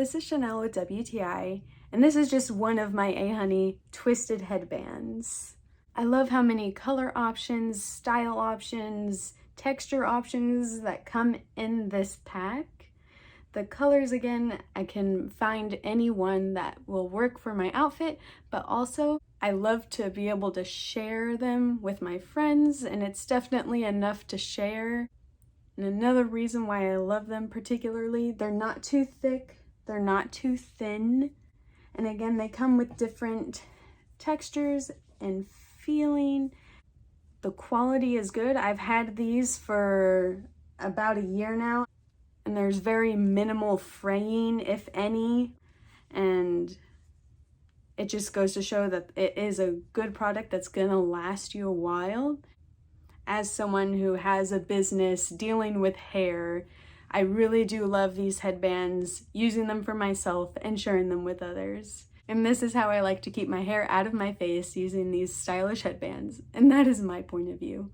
this is Chanel with WTI, and this is just one of my Ahoney twisted headbands. I love how many color options, style options, texture options that come in this pack. The colors, again, I can find any one that will work for my outfit, but also I love to be able to share them with my friends, and it's definitely enough to share. And another reason why I love them particularly, they're not too thick, they're not too thin, and again, they come with different textures and feeling. The quality is good. I've had these for about a year now, and there's very minimal fraying, if any, and it just goes to show that it is a good product that's gonna last you a while. As someone who has a business dealing with hair, I really do love these headbands, using them for myself and sharing them with others. And this is how I like to keep my hair out of my face, using these stylish headbands. And that is my point of view.